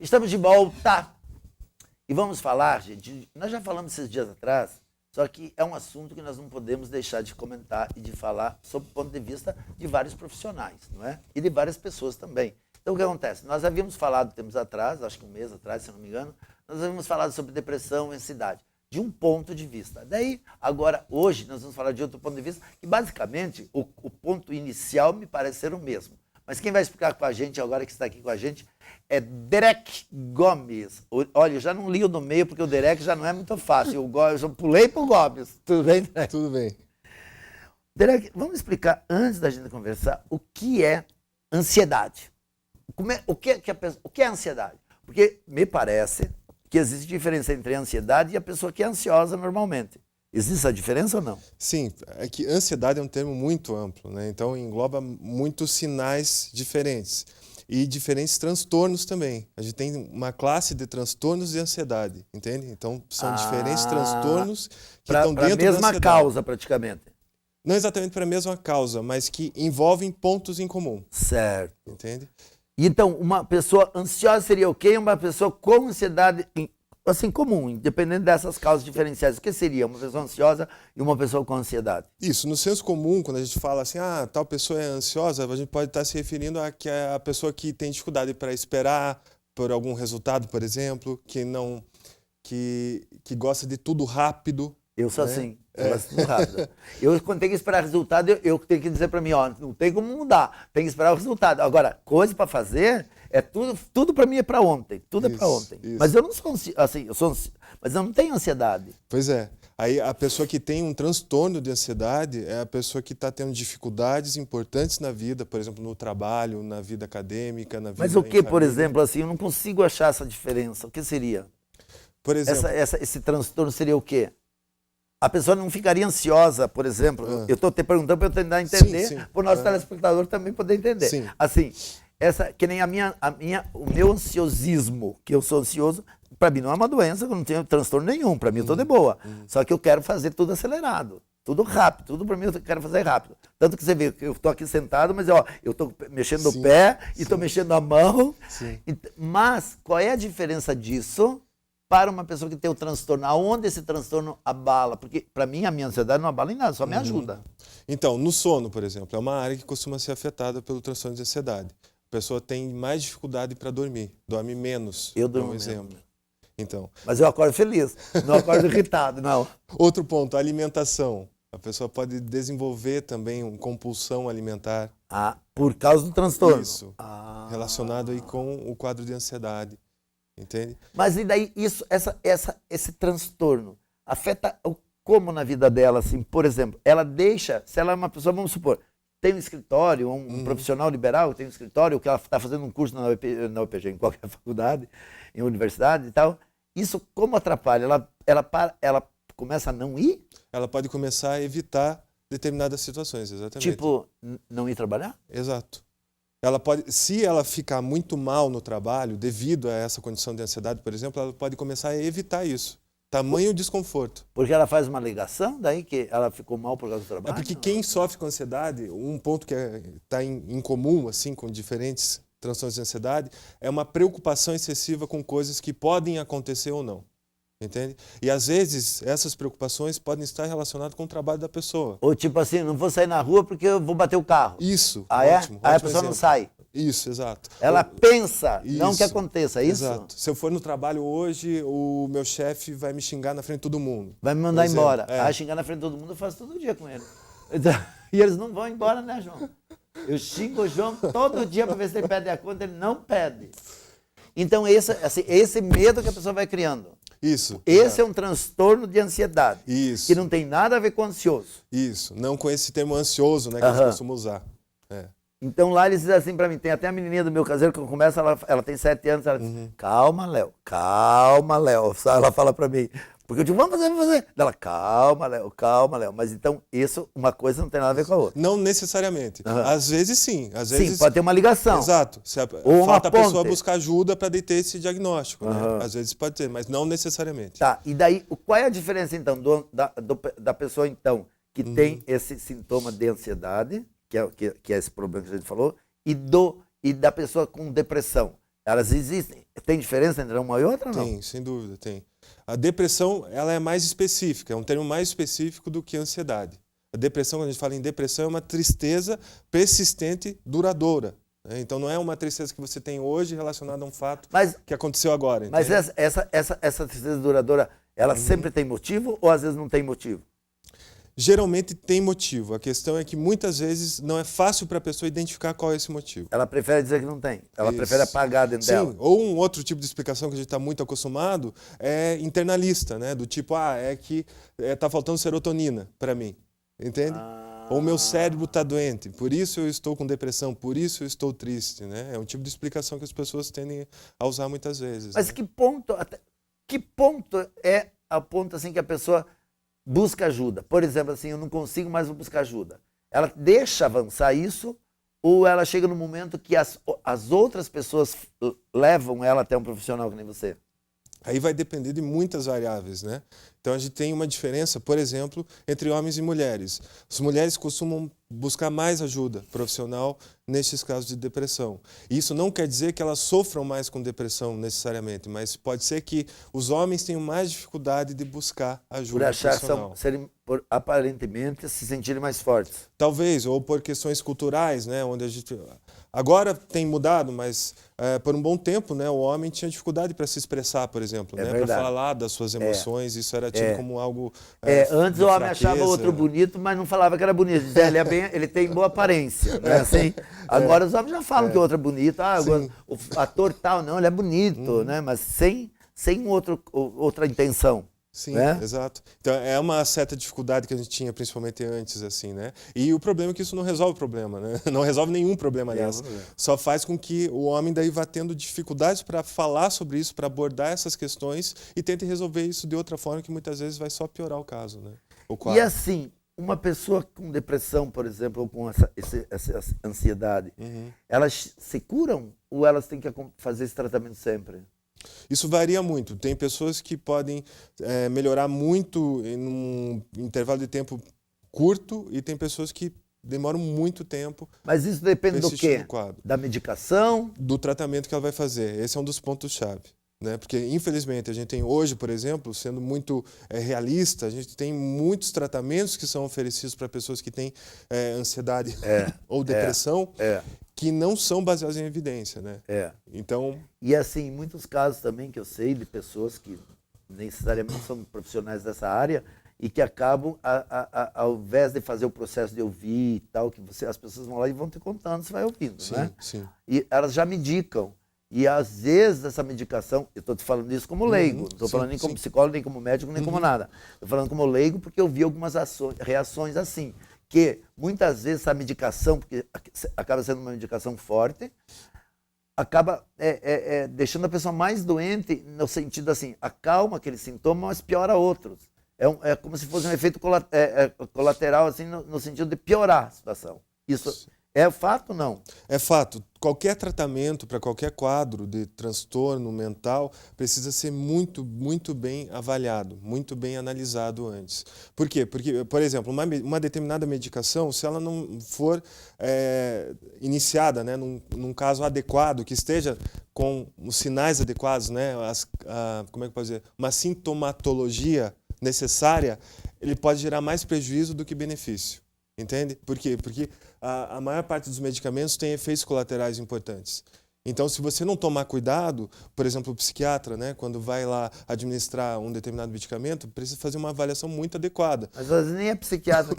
Estamos de volta e vamos falar, gente, nós já falamos esses dias atrás, só que é um assunto que nós não podemos deixar de comentar e de falar sob o ponto de vista de vários profissionais, não é? E de várias pessoas também. Então o que acontece? Nós havíamos falado tempos atrás, acho que um mês atrás, se não me engano, nós havíamos falado sobre depressão e ansiedade, de um ponto de vista. Daí, agora, hoje, nós vamos falar de outro ponto de vista, que basicamente o ponto inicial me parece ser o mesmo. Mas quem vai explicar com a gente agora, que está aqui com a gente, é Derek Gomes. Olha, eu já não li o do meio, porque o Derek já não é muito fácil. Eu já pulei para o Gomes. Tudo bem, Derek? Tudo bem. Derek, vamos explicar, antes da gente conversar, o que é ansiedade. O que é ansiedade? Porque me parece que existe diferença entre a ansiedade e a pessoa que é ansiosa normalmente. Existe essa diferença ou não? Sim, é que ansiedade é um termo muito amplo, né? Então engloba muitos sinais diferentes e diferentes transtornos também. A gente tem uma classe de transtornos de ansiedade, entende? Então são diferentes transtornos que estão dentro da ansiedade. Para a mesma causa, praticamente. Não exatamente para a mesma causa, mas que envolvem pontos em comum. Certo. Entende? Então, uma pessoa ansiosa seria o quê? Uma pessoa com ansiedade assim, comum, independente dessas causas diferenciais. O que seria uma pessoa ansiosa e uma pessoa com ansiedade? Isso, no senso comum, quando a gente fala assim, tal pessoa é ansiosa, a gente pode estar se referindo a que é a pessoa que tem dificuldade para esperar por algum resultado, por exemplo, que gosta de tudo rápido. Eu sou assim, eu gosto de tudo rápido. Eu, quando tenho que esperar resultado, eu tenho que dizer para mim, não tem como mudar, tem que esperar o resultado. Agora, coisa para fazer... tudo para mim é para ontem, tudo é para ontem. Isso. Mas eu não sou assim, mas eu não tenho ansiedade. Pois é. Aí a pessoa que tem um transtorno de ansiedade é a pessoa que está tendo dificuldades importantes na vida, por exemplo, no trabalho, na vida acadêmica, na vida. Mas o que, por exemplo, assim, eu não consigo achar essa diferença. O que seria? Por exemplo, esse transtorno seria o quê? A pessoa não ficaria ansiosa, por exemplo. Eu estou te perguntando para eu tentar entender, para o nosso telespectador também poder entender. Sim. Assim, que nem o meu ansiosismo, que eu sou ansioso, para mim não é uma doença, eu não tenho transtorno nenhum, para mim eu tô de boa. Só que eu quero fazer tudo acelerado, tudo rápido, tudo para mim eu quero fazer rápido. Tanto que você vê que eu tô aqui sentado, mas eu tô mexendo o pé e tô mexendo a mão. Mas qual é a diferença disso para uma pessoa que tem o transtorno? Aonde esse transtorno abala? Porque para mim a minha ansiedade não abala em nada, só me ajuda. Então, no sono, por exemplo, é uma área que costuma ser afetada pelo transtorno de ansiedade. A pessoa tem mais dificuldade para dormir, dorme menos. Eu durmo exemplo. Então. Mas eu acordo feliz, não acordo irritado, não. Outro ponto, a alimentação. A pessoa pode desenvolver também uma compulsão alimentar. Por causa do transtorno? Isso, relacionado aí com o quadro de ansiedade, entende? Mas e daí esse transtorno afeta como na vida dela, assim? Por exemplo, ela deixa, se ela é uma pessoa, vamos supor, tem um escritório, um profissional liberal, tem um escritório, que ela está fazendo um curso na UPG, em qualquer faculdade, em universidade e tal, isso como atrapalha? Ela começa a não ir? Ela pode começar a evitar determinadas situações, exatamente. Tipo, não ir trabalhar? Exato. Ela pode, se ela ficar muito mal no trabalho, devido a essa condição de ansiedade, por exemplo, ela pode começar a evitar isso. Tamanho desconforto. Porque ela faz uma alegação daí que ela ficou mal por causa do trabalho? É porque quem sofre com ansiedade, um ponto que está em comum assim, com diferentes transtornos de ansiedade, é uma preocupação excessiva com coisas que podem acontecer ou não. Entende? E às vezes essas preocupações podem estar relacionadas com o trabalho da pessoa. Ou tipo assim, não vou sair na rua porque eu vou bater o carro. Isso, ótimo. Aí a pessoa não sai. Isso, exato. Ela pensa, não que aconteça, é isso? Exato. Se eu for no trabalho hoje, o meu chefe vai me xingar na frente de todo mundo. Vai me mandar embora. Xingar na frente de todo mundo eu faço todo dia com ele. E eles não vão embora, né, João? Eu xingo o João todo dia para ver se ele pede a conta, ele não pede. Então esse medo que a pessoa vai criando. Isso. Esse é um transtorno de ansiedade. Isso. Que não tem nada a ver com ansioso. Isso. Não com esse termo ansioso, né, que eles costumam usar. Então lá eles dizem assim pra mim, tem até a menininha do meu caseiro que começa, ela tem 7 anos, ela diz, calma, Léo. Ela fala pra mim, porque eu digo, vamos fazer. Ela, calma, Léo. Mas então, isso, uma coisa não tem nada a ver com a outra. Não necessariamente. Às vezes sim. Às vezes... Sim, pode ter uma ligação. Exato. Ou falta a ponte. pessoa buscar ajuda para ter esse diagnóstico. Né? Às vezes pode ter, mas não necessariamente. Tá, e daí, qual é a diferença então da pessoa então que tem esse sintoma de ansiedade que é esse problema que a gente falou, e da pessoa com depressão. Elas existem? Tem diferença entre uma e outra ou não? Tem, sem dúvida, tem. A depressão, ela é mais específica, é um termo mais específico do que a ansiedade. A depressão, quando a gente fala em depressão, é uma tristeza persistente, duradoura. Então não é uma tristeza que você tem hoje relacionada a um fato que aconteceu agora. Mas essa tristeza duradoura, ela sempre tem motivo ou às vezes não tem motivo? Geralmente tem motivo. A questão é que muitas vezes não é fácil para a pessoa identificar qual é esse motivo. Ela prefere dizer que não tem. Ela prefere apagar dentro dela. Sim, ou um outro tipo de explicação que a gente está muito acostumado é internalista, né? Do tipo, é que está faltando serotonina para mim, entende? Ou meu cérebro está doente, por isso eu estou com depressão, por isso eu estou triste, né? É um tipo de explicação que as pessoas tendem a usar muitas vezes. Mas né? que ponto é a ponto assim que a pessoa busca ajuda? Por exemplo, assim, eu não consigo mais buscar ajuda. Ela deixa avançar isso ou ela chega no momento que as outras pessoas levam ela até um profissional que nem você? Aí vai depender de muitas variáveis, né? Então a gente tem uma diferença, por exemplo, entre homens e mulheres. As mulheres costumam buscar mais ajuda profissional nestes casos de depressão. Isso não quer dizer que elas sofram mais com depressão necessariamente, mas pode ser que os homens tenham mais dificuldade de buscar ajuda profissional. Por aparentemente se sentirem mais fortes. Talvez, ou por questões culturais, né? Onde a gente... Agora tem mudado, mas por um bom tempo, né, o homem tinha dificuldade para se expressar, por exemplo, né, para falar das suas emoções. Isso era tido como algo antes o homem achava o outro bonito, mas não falava que era bonito. Dizia, ele tem boa aparência, né? Assim, agora os homens já falam que o outro é bonito. O ator tal, não, ele é bonito, né? Mas sem outra intenção. Sim, exato. Então é uma certa dificuldade que a gente tinha, principalmente antes, assim, né? E o problema é que isso não resolve o problema, né? Não resolve nenhum problema, aliás. Só faz com que o homem daí vá tendo dificuldades para falar sobre isso, para abordar essas questões e tente resolver isso de outra forma que muitas vezes vai só piorar o caso, né? E assim, uma pessoa com depressão, por exemplo, ou com essa ansiedade, elas se curam ou elas têm que fazer esse tratamento sempre? Isso varia muito. Tem pessoas que podem melhorar muito em um intervalo de tempo curto e tem pessoas que demoram muito tempo. Mas isso depende do quê? Da medicação? Do tratamento que ela vai fazer. Esse é um dos pontos-chave. Né? Porque, infelizmente, a gente tem hoje, por exemplo, sendo muito realista, a gente tem muitos tratamentos que são oferecidos para pessoas que têm ansiedade ou depressão que não são baseados em evidência. Né? Então... E assim, em muitos casos também que eu sei de pessoas que necessariamente são profissionais dessa área e que acabam, ao invés de fazer o processo de ouvir e tal, que as pessoas vão lá e vão te contando, você vai ouvindo, né? Sim. E elas já medicam. E às vezes essa medicação, eu estou te falando isso como leigo, não estou falando nem como psicólogo, nem como médico, nem como nada. Estou falando como leigo porque eu vi algumas reações assim, que muitas vezes essa medicação, porque acaba sendo uma medicação forte, acaba deixando a pessoa mais doente no sentido assim, acalma aquele sintoma, mas piora outros. É como se fosse um efeito colateral assim, no sentido de piorar a situação. Isso é fato ou não? É fato. Qualquer tratamento para qualquer quadro de transtorno mental precisa ser muito, muito bem avaliado, muito bem analisado antes. Por quê? Porque, por exemplo, uma determinada medicação, se ela não for iniciada, né, num caso adequado, que esteja com os sinais adequados, né, como é que pode dizer? Uma sintomatologia necessária, ele pode gerar mais prejuízo do que benefício. Entende? Por quê? Porque a maior parte dos medicamentos tem efeitos colaterais importantes. Então, se você não tomar cuidado, por exemplo, o psiquiatra, né, quando vai lá administrar um determinado medicamento, precisa fazer uma avaliação muito adequada. Mas às vezes nem é psiquiatra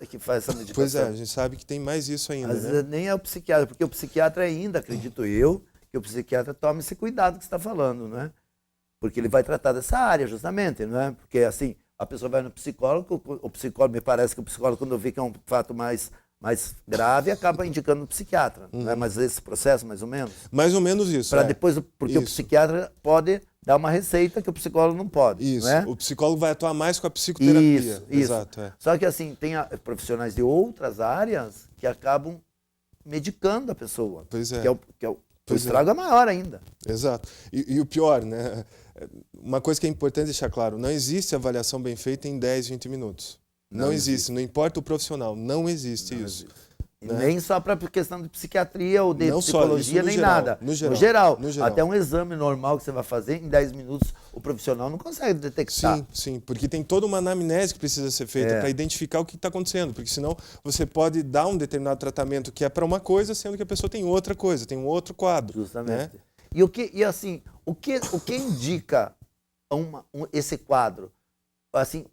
que faz essa medicação. Pois é, a gente sabe que tem mais isso ainda. Às vezes nem é o psiquiatra, porque o psiquiatra ainda, acredito eu, que o psiquiatra toma esse cuidado que você está falando, né? Porque ele vai tratar dessa área, justamente, não é? Porque, assim, a pessoa vai no psicólogo, o psicólogo, me parece que o psicólogo, quando vê que é um fato mais grave, acaba indicando o psiquiatra. Não é mais esse processo, mais ou menos? Mais ou menos isso. Para depois, porque o psiquiatra pode dar uma receita que o psicólogo não pode. Isso, não é? O psicólogo vai atuar mais com a psicoterapia. Isso. Exato. Só que assim, tem profissionais de outras áreas que acabam medicando a pessoa. Pois é. Que é o estrago é maior ainda. Exato. E o pior, né? Uma coisa que é importante deixar claro, não existe avaliação bem feita em 10, 20 minutos. Não existe. Não importa o profissional, não existe isso. E nem só para questão de psiquiatria ou de Não só, psicologia, isso no nem geral, nada. no geral. Até um exame normal que você vai fazer, em 10 minutos, o profissional não consegue detectar. Sim, porque tem toda uma anamnese que precisa ser feita para identificar o que está acontecendo, porque senão você pode dar um determinado tratamento que é para uma coisa, sendo que a pessoa tem outra coisa, tem um outro quadro. Justamente. Né? E o que indica esse quadro? Assim,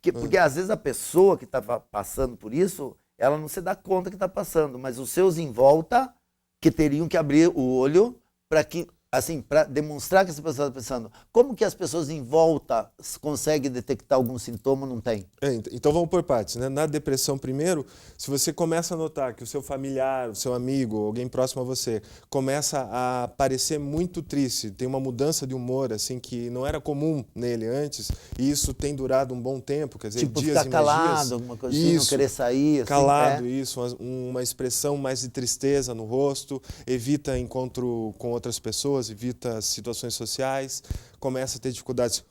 porque às vezes a pessoa que está passando por isso, ela não se dá conta que está passando, mas os seus em volta que teriam que abrir o olho para que, assim, para demonstrar que essa pessoa está pensando. Como que as pessoas em volta conseguem detectar algum sintoma ou não tem? Então vamos por partes, né? Na depressão, primeiro, se você começa a notar que o seu familiar, o seu amigo, alguém próximo a você, começa a parecer muito triste, tem uma mudança de humor, assim, que não era comum nele antes, e isso tem durado um bom tempo, quer dizer, Tipo, dias ficar e mais calado, dias. alguma coisa assim, não querer sair. Assim, Calado, isso, uma expressão mais de tristeza no rosto, evita encontro com outras pessoas, evita situações sociais, começa a ter dificuldades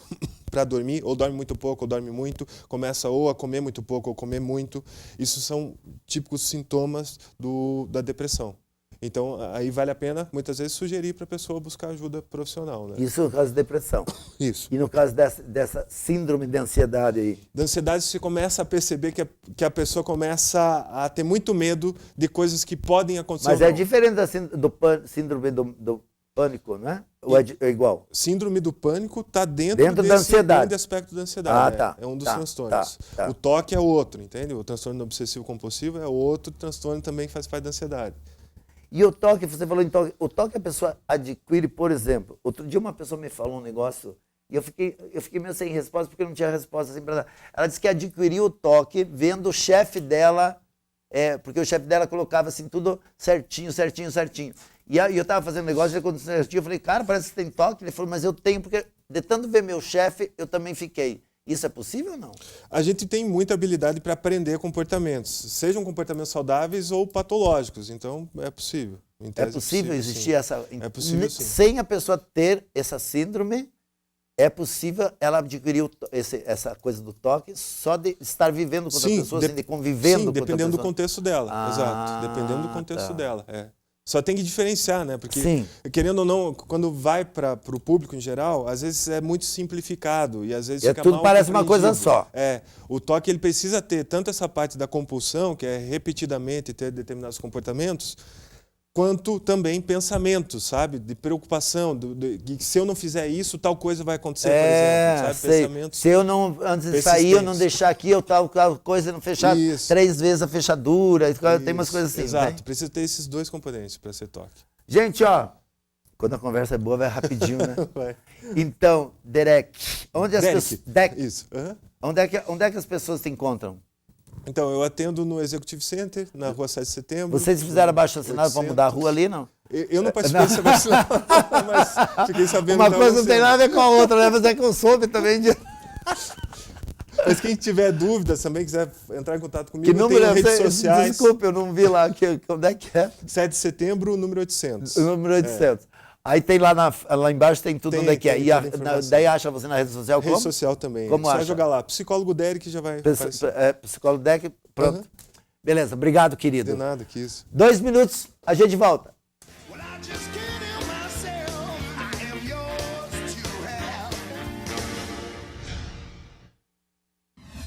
para dormir, ou dorme muito pouco, ou dorme muito, começa ou a comer muito pouco, ou comer muito. Isso são típicos sintomas da depressão. Então, aí vale a pena, muitas vezes, sugerir para a pessoa buscar ajuda profissional. Né? Isso no caso de depressão. Isso. E no caso dessa síndrome de ansiedade aí? Da ansiedade, você começa a perceber que a pessoa começa a ter muito medo de coisas que podem acontecer. Mas é diferente da síndrome do pânico, não é? Ou é igual? Síndrome do pânico está dentro da desse ansiedade. grande aspecto da ansiedade. Tá. É um dos transtornos. O toque é outro, entende? O transtorno obsessivo-compulsivo é outro transtorno também que faz parte da ansiedade. E o toque, você falou em toque, o toque a pessoa adquire, por exemplo. Outro dia uma pessoa me falou um negócio e eu fiquei meio sem resposta porque eu não tinha resposta assim para dar. Ela disse que adquiriu o toque vendo o chefe dela, porque o chefe dela colocava assim tudo certinho. E aí eu estava fazendo negócio, e quando certinho, eu falei, cara, parece que tem toque. Ele falou, mas eu tenho, porque de tanto ver meu chefe, eu também fiquei. Isso é possível ou não? A gente tem muita habilidade para aprender comportamentos, sejam comportamentos saudáveis ou patológicos, então é possível. É possível existir essa... É possível, sim. Sem a pessoa ter essa síndrome, é possível ela adquirir essa coisa do toque só de estar vivendo com outra pessoa, assim, de convivendo com outra pessoa? Sim, dependendo do contexto dela, exato. Dependendo do contexto dela, Só tem que diferenciar, né? Porque, querendo ou não, quando vai para o público em geral, às vezes é muito simplificado e às vezes fica tudo mal parece uma coisa compreendido. só. O toque ele precisa ter tanto essa parte da compulsão, que é repetidamente ter determinados comportamentos, quanto também pensamentos, sabe? De preocupação, de se eu não fizer isso, tal coisa vai acontecer, por exemplo. Sabe? Pensamentos. Se eu não, antes de sair, eu não deixar aqui, eu tal coisa, não fechar 3 vezes a fechadura, tem umas coisas assim. Exato, né? precisa ter esses dois componentes para ser toque. Gente, ó, quando a conversa é boa, vai rapidinho, né? Vai. Então, Derek, onde as pessoas... Isso. Onde é que as pessoas se encontram? Então, eu atendo no Executive Center, na rua 7 de setembro. Vocês fizeram abaixo-assinado para mudar a rua ali, não? Eu não participei desse abaixo-assinado, mas fiquei sabendo... Uma coisa não tem nada a ver com a outra, né? Mas é que eu soube também de... Mas quem tiver dúvidas também, quiser entrar em contato comigo, que número eu tenho redes sociais. Desculpe, eu não vi lá. Onde é que é? 7 de setembro, número 800. O número 800. Aí tem lá embaixo, tem tudo onde é que é. E daí acha você na rede social como? Rede social também. Como só acha? jogar lá. Psicólogo Derek já vai aparecer. Psicólogo Derek, pronto. Beleza, obrigado, querido. De nada, que isso. 2 minutos, a gente volta.